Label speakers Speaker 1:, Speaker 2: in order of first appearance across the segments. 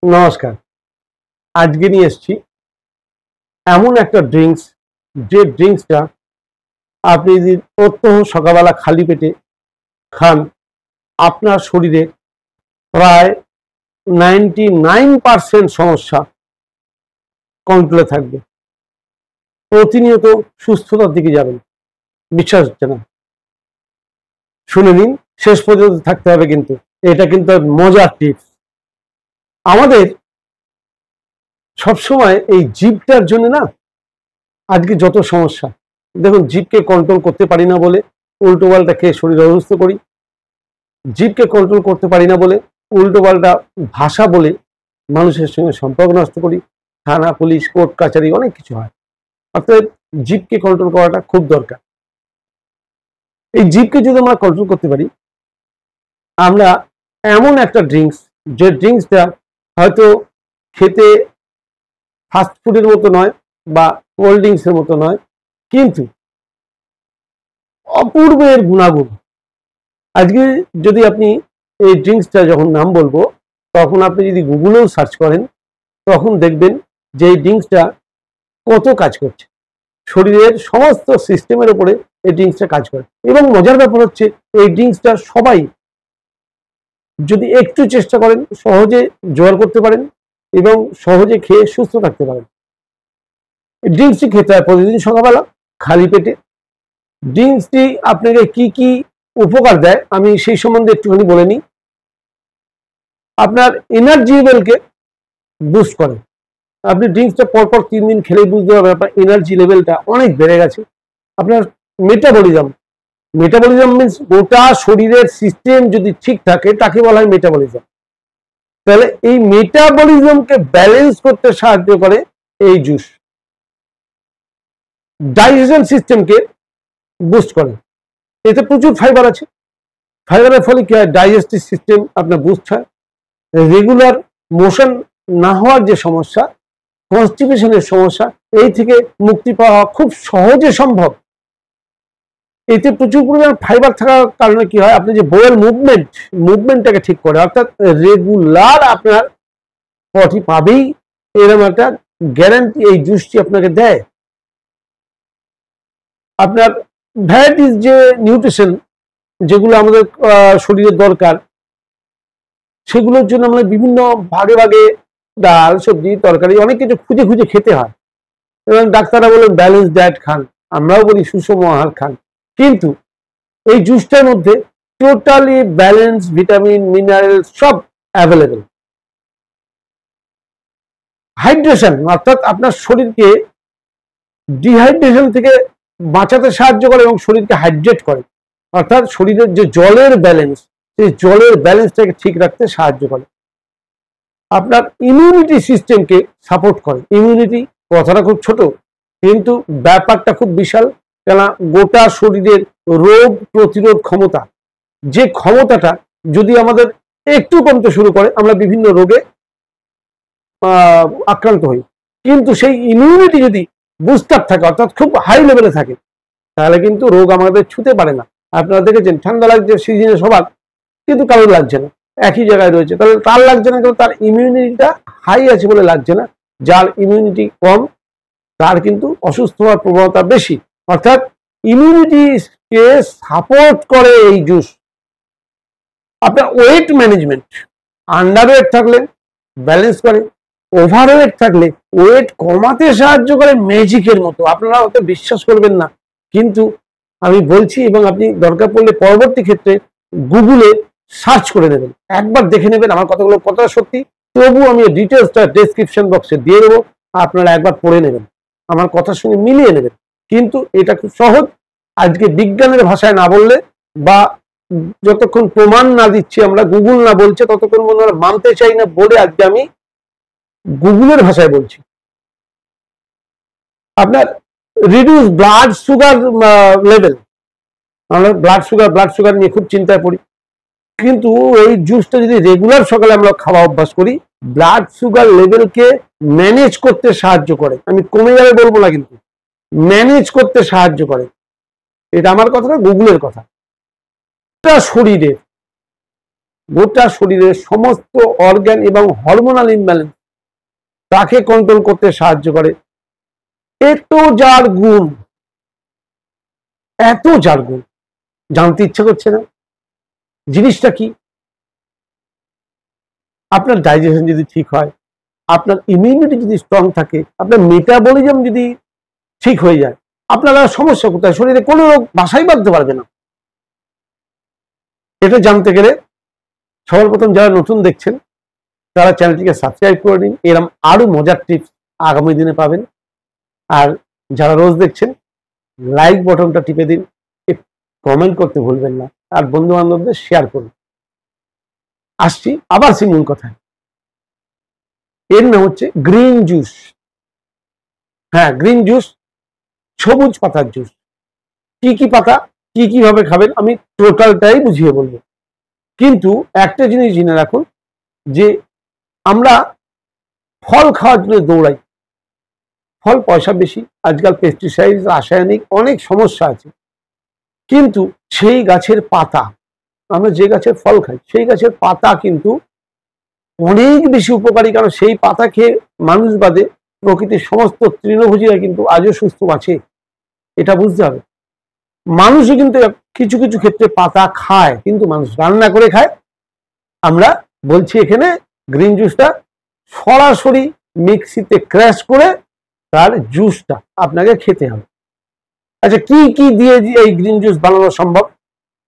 Speaker 1: নমস্কার। আজকে নিয়ে এসেছি এমন একটা ড্রিঙ্কস, যে ড্রিঙ্কসটা আপনি যদি প্রত্যহ সকালবেলা খালি পেটে খান, আপনার শরীরে প্রায় 99% সমস্যা কন্ট্রোলে থাকবে। প্রতিনিয়ত সুস্থতার দিকে যাবেন। বিশ্বাস হচ্ছে না? শুনে নিন, শেষ পর্যন্ত থাকতে হবে কিন্তু। এটা কিন্তু মজার টিপস। আমাদের সবসময় এই জিভটার জন্য না আজকে যত সমস্যা। দেখুন, জিভকে কন্ট্রোল করতে পারি না বলে উল্টো পাল্টা খেয়ে শরীর অসুস্থ করি। জিভকে কন্ট্রোল করতে পারি না বলে উল্টো পাল্টা ভাষা বলে মানুষের সঙ্গে সম্পর্ক নষ্ট করি। থানা, পুলিশ, কোর্ট কাছারি অনেক কিছু হয়। অর্থাৎ জিভকে কন্ট্রোল করাটা খুব দরকার। এই জিভকে যদি আমরা কন্ট্রোল করতে পারি, আমরা এমন একটা ড্রিঙ্কস, যে ড্রিঙ্কসটা হয়তো খেতে ফাস্ট ফুডের মতো নয় বা কোল্ড ড্রিঙ্কসের মতো নয়, কিন্তু অপূর্ব এর গুণাগুণ। আজকে যদি আপনি এই ড্রিঙ্কসটা যখন নাম বলবো, তখন আপনি যদি গুগলেও সার্চ করেন, তখন দেখবেন যে এই ড্রিঙ্কসটা কত কাজ করছে। শরীরের সমস্ত সিস্টেমের উপরে এই ড্রিঙ্কসটা কাজ করে। এবং মজার ব্যাপার হচ্ছে, এই ড্রিঙ্কসটা সবাই যদি একটু চেষ্টা করেন সহজে জোগাড় করতে পারেন এবং সহজে খেয়ে সুস্থ থাকতে পারেন। এই ড্রিঙ্কসটি খেতে হয় প্রতিদিন সকালবেলা খালি পেটে। ড্রিঙ্কসটি আপনাকে কি কি উপকার দেয় আমি সেই সম্বন্ধে একটুখানি বলে নিই। আপনার এনার্জি লেভেলকে বুস্ট করে। আপনি ড্রিঙ্কসটা পরপর 3 দিন খেলেই বুঝতে পারবেন আপনার এনার্জি লেভেলটা অনেক বেড়ে গেছে। আপনার মেটাবলিজম, মেটাবলিজম মিন্স গোটা শরীরের সিস্টেম যদি ঠিক থাকে তাকে বলা হয় মেটাবলিজম। তাহলে এই মেটাবলিজমকে ব্যালেন্স করতে সাহায্য করে এই জুস। ডাইজেশন সিস্টেমকে বুস্ট করে। এতে প্রচুর ফাইবার আছে। ফাইবারের ফলে কি হয়, ডাইজেস্টিভ সিস্টেম আপনার বুস্ট হয়। রেগুলার মোশন না হওয়ার যে সমস্যা, কনস্টিপেশনের সমস্যা, এই থেকে মুক্তি পাওয়া খুব সহজে সম্ভব। এতে প্রচুর পরিমাণ ফাইবার থাকার কারণে কি হয়, আপনি যে বোয়েল মুভমেন্টটাকে ঠিক করে, অর্থাৎ রেগুলার আপনার পটি পাবেই, এরকম একটা গ্যারান্টি এই জুসটি আপনাকে দেয়। আপনার ভ্যারাইটিস যে নিউট্রিশন যেগুলো আমাদের শরীরের দরকার, সেগুলোর জন্য আমরা বিভিন্ন ভাগে ভাগে ডাল, সবজি, তরকারি অনেক কিছু খুঁজে খুঁজে খেতে হয়। এবং ডাক্তাররা বলেন ব্যালেন্স ডায়েট খান, আমরাও বলি সুষম আহার খান। কিন্তু এই জুসটার মধ্যে টোটালি ব্যালেন্স, ভিটামিন, মিনারেল সব অ্যাভেলেবেল। হাইড্রেশন, অর্থাৎ আপনার শরীরকে ডিহাইড্রেশন থেকে বাঁচাতে সাহায্য করে এবং শরীরকে হাইড্রেট করে। অর্থাৎ শরীরের যে জলের ব্যালেন্স, সেই জলের ব্যালেন্সটাকে ঠিক রাখতে সাহায্য করে। আপনার ইমিউনিটি সিস্টেমকে সাপোর্ট করে। ইমিউনিটি কথাটা খুব ছোট, কিন্তু ব্যাপারটা খুব বিশাল। কেন, গোটা শরীরের রোগ প্রতিরোধ ক্ষমতা, যে ক্ষমতাটা যদি আমাদের একটু কমতে শুরু করে, আমরা বিভিন্ন রোগে আক্রান্ত হই। কিন্তু সেই ইমিউনিটি যদি বুস্টার থাকে, অর্থাৎ খুব হাই লেভেলে থাকে, তাহলে কিন্তু রোগ আমাদের ছুঁতে পারে না। আপনারা দেখেছেন ঠান্ডা লাগছে সিজনে সবার, কিন্তু কারোর লাগছে না, একই জায়গায় রয়েছে। তাহলে তার লাগছে না, কিন্তু তার ইমিউনিটিটা হাই আছে বলে লাগছে না। যার ইমিউনিটি কম, তার কিন্তু অসুস্থ হওয়ার প্রবণতা বেশি। অর্থাৎ ইমিউনিটিকে সাপোর্ট করে এই জুস। আপনার ওয়েট ম্যানেজমেন্ট, আন্ডারওয়েট থাকলে ব্যালেন্স করে, ওভারওয়েট থাকলে ওয়েট কমাতে সাহায্য করে ম্যাজিকের মতো। আপনারা হয়তো বিশ্বাস করবেন না, কিন্তু আমি বলছি, এবং আপনি দরকার পড়লে পরবর্তী ক্ষেত্রে গুগলে সার্চ করে নেবেন, একবার দেখে নেবেন আমার কথাগুলো কতটা সত্যি। তবু আমি ডিটেলসটা ডেসক্রিপশন বক্সে দিয়ে দেবো, আপনারা একবার পড়ে নেবেন, আমার কথার সঙ্গে মিলিয়ে নেবেন। কিন্তু এটা খুব সহজ। আজকে বিজ্ঞানের ভাষায় না বললে, বা যতক্ষণ প্রমাণ না দিচ্ছি আমরা, গুগল না বলছে, ততক্ষণ মনে হয় মানতে চাই না বলে আজকে আমি গুগলের ভাষায় বলছি। আপনার রিডিউস ব্লাড সুগার লেভেল। আমরা ব্লাড সুগার নিয়ে খুব চিন্তায় পড়ি, কিন্তু এই জুসটা যদি রেগুলার সকালে আমরা খাওয়া অভ্যাস করি, ব্লাড সুগার লেভেলকে ম্যানেজ করতে সাহায্য করে। আমি কমে যাবে বলবো না, কিন্তু ম্যানেজ করতে সাহায্য করে। এটা আমার কথা না, গুগলের কথা। শরীরে গোটা শরীরের সমস্ত অর্গান এবং হরমোনাল ইমব্যালেন্স তাকে কন্ট্রোল করতে সাহায্য করে। এত যার গুণ, এত যার গুণ, জানতে ইচ্ছা করছে না জিনিসটা কি? আপনার ডাইজেশন যদি ঠিক হয়, আপনার ইমিউনিটি যদি স্ট্রং থাকে, আপনার মেটাবলিজম যদি ঠিক হয়ে যায়, আপনার আর সমস্যা কোথায়? শরীরে কোনো রোগ বাসাই বাঁধতে পারবে না। এটা জানতে গেলে সবার প্রথম যারা নতুন দেখছেন তারা চ্যানেলটিকে সাবস্ক্রাইব করে নিন, এরকম আরো মজার টিপস আগামী দিনে পাবেন। আর যারা রোজ দেখছেন লাইক বটনটা টিপে দিন, কমেন্ট করতে ভুলবেন না, আর বন্ধু বান্ধবদের শেয়ার করুন। আসছি আবার সেই মূল কথায়, এর নাম হচ্ছে গ্রিন জুস। হ্যাঁ, গ্রিন জুস, সবুজ পাতার জুস। কি কি পাতা, কি কিভাবে খাবেন আমি টোটালটাই বুঝিয়ে বলবো। কিন্তু একটা জিনিস জেনে রাখুন যে আমরা ফল খাওয়ার জন্য দৌড়াই, ফল পয়সা বেশি, আজকাল পেস্টিসাইড, রাসায়নিক অনেক সমস্যা আছে, কিন্তু সেই গাছের পাতা, আমরা যে গাছের ফল খাই সেই গাছের পাতা কিন্তু অনেক বেশি উপকারী। কারণ সেই পাতা খেয়ে মানুষ বাদে প্রকৃতির সমস্ত তৃণভোজীরা কিন্তু আজও সুস্থ আছে, এটা বুঝতে হবে। মানুষও কিন্তু কিছু কিছু ক্ষেত্রে পাতা খায়, কিন্তু মানুষ রান্না করে খায়। আমরা বলছি এখানে গ্রিন জুসটা সরাসরি মিক্সিতে ক্র্যাশ করে তার জুসটা আপনাকে খেতে হবে। আচ্ছা, কি কি দিয়ে এই গ্রিন জুস বানানো সম্ভব?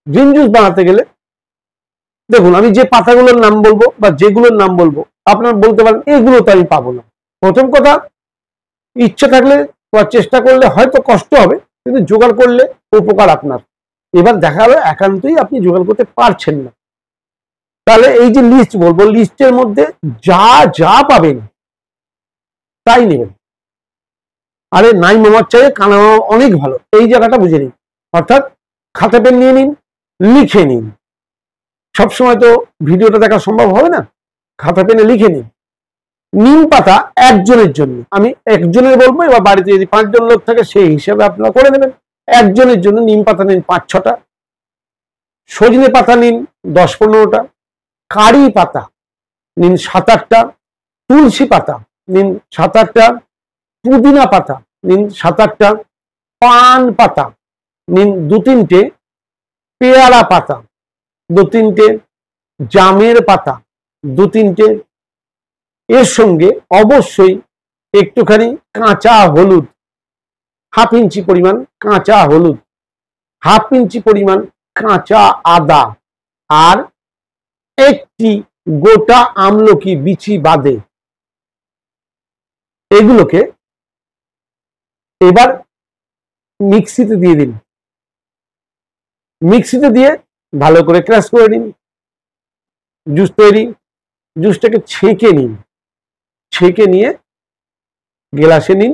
Speaker 1: গ্রিন জুস বানাতে গেলে দেখুন, আমি যে পাতাগুলোর নাম বলবো বা যেগুলোর নাম বলবো আপনারা বলতে পারেন এগুলো তো আমি পাবো না। প্রথম কথা, ইচ্ছা থাকলে বা চেষ্টা করলে হয়তো কষ্ট হবে, কিন্তু জোগাড় করলে উপকার আপনার। এবার দেখা যাবে একান্তই আপনি জোগাড় করতে পারছেন না, তাহলে এই যে লিস্ট বলবো, লিস্টের মধ্যে যা যা পাবেন তাই নেবেন। আরে নাই মামার চাইয়ে কানা মামা অনেক ভালো, এই জায়গাটা বুঝে নিন। অর্থাৎ খাতা পেন নিয়ে নিন, লিখে নিন। সবসময় তো ভিডিওটা দেখা সম্ভব হবে না, খাতা পেনে লিখে নিন। নিম পাতা একজনের জন্য, আমি একজনের বলবো, এবার বাড়িতে যদি 5 জন লোক থাকে সেই হিসাবে আপনারা করে নেবেন। একজনের জন্য নিম পাতা নিন 5-6টা, সজনে পাতা নিন 10-15টা, কারি পাতা নিন 7-8টা, তুলসী পাতা নিন 7-8টা, পুদিনা পাতা নিন 7-8টা, পান পাতা নিন 2-3টে, পেয়ারা পাতা 2-3টে, জামের পাতা 2-3টে। এর সঙ্গে অবশ্যই একটুখানি কাঁচা হলুদ, 1/2 ইঞ্চি পরিমাণ কাঁচা হলুদ, 1/2 ইঞ্চি পরিমাণ কাঁচা আদা, আর একটি গোটা আমলকি বিচি বাদে। এগুলোকে এবার মিক্সিতে দিয়ে দিন, মিক্সিতে দিয়ে ভালো করে ক্রাশ করে নিন। জুস তৈরি, জুসটাকে ছেঁকে নিন, ছেঁকে নিয়ে গ্লাসে নিন।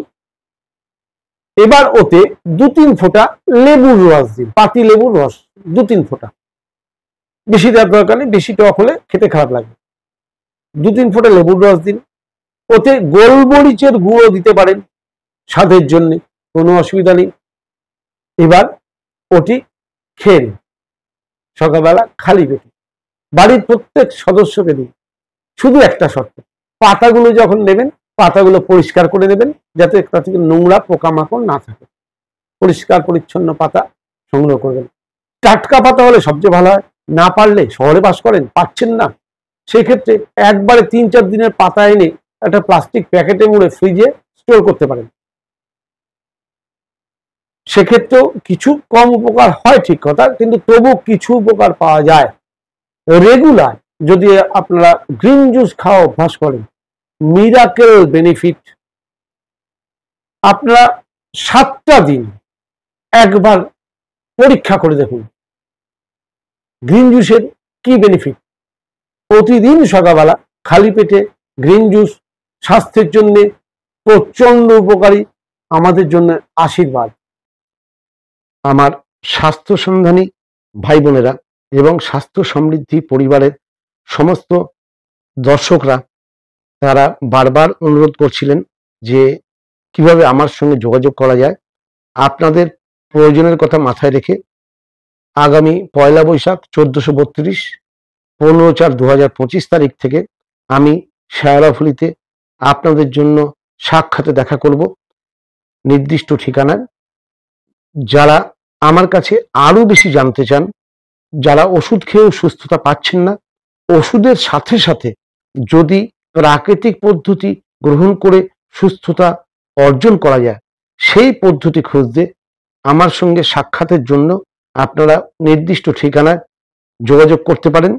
Speaker 1: এবার ওতে 2-3 ফোঁটা লেবুর রস দিন, পাতি লেবুর রস 2-3 ফোঁটা, বেশি দেওয়ার দরকার নেই, বেশি টক হলে খেতে খারাপ লাগবে। 2-3 ফোঁটা লেবুর রস দিন। ওতে গোলমরিচের গুঁড়ো দিতে পারেন স্বাদের জন্য, কোনো অসুবিধা নেই। এবার ওটি খেয়ে নিন সকালবেলা খালি পেটে, বাড়ির প্রত্যেক সদস্যকে দিন। শুধু একটা শর্ত, পাতাগুলো যখন নেবেন পাতাগুলো পরিষ্কার করে নেবেন, যাতে তা থেকে নোংরা পোকামাকড় না থাকে। পরিষ্কার পরিচ্ছন্ন পাতা সংগ্রহ করবেন। টাটকা পাতা হলে সবচেয়ে ভালো হয়, না পারলে শহরে বাস করেন, পাচ্ছেন না, সেক্ষেত্রে একবারে 3-4 দিনের পাতা এনে একটা প্লাস্টিক প্যাকেটে মুড়ে ফ্রিজে স্টোর করতে পারেন। সেক্ষেত্রেও কিছু কম উপকার হয় ঠিক কথা, কিন্তু তবু কিছু উপকার পাওয়া যায়। রেগুলার যদি আপনারা গ্রিন জুস খাওয়া অভ্যাস করেন, মিরাকেল বেনিফিট। আপনারা 7টা দিন একবার পরীক্ষা করে দেখুন গ্রিন জুসের কি বেনিফিট। প্রতিদিন সকালবেলা খালি পেটে গ্রিন জুস স্বাস্থ্যের জন্য প্রচন্ড উপকারী, আমাদের জন্য আশীর্বাদ। আমার স্বাস্থ্য সন্ধানী ভাই বোনেরা এবং স্বাস্থ্য সমৃদ্ধি পরিবারের সমস্ত দর্শকরা, তারা বারবার অনুরোধ করছিলেন যে কিভাবে আমার সঙ্গে যোগাযোগ করা যায়। আপনাদের প্রয়োজনের কথা মাথায় রেখে আগামী 1 বৈশাখ 1432 15/4/2025 তারিখ থেকে আমি শেওড়াফুলিতে আপনাদের জন্য সাক্ষাতে দেখা করব নির্দিষ্ট ঠিকানায়। যারা আমার কাছে আরো বেশি জানতে চান, যারা ওষুধ খেয়েও সুস্থতা পাচ্ছেন না, ওষুধের সাথে সাথে যদি প্রাকৃতিক পদ্ধতি গ্রহণ করে সুস্থতা অর্জন করা যায়, সেই পদ্ধতি খুঁজতে আমার সঙ্গে সাক্ষাতের জন্য আপনারা নির্দিষ্ট ঠিকানায় যোগাযোগ করতে পারেন।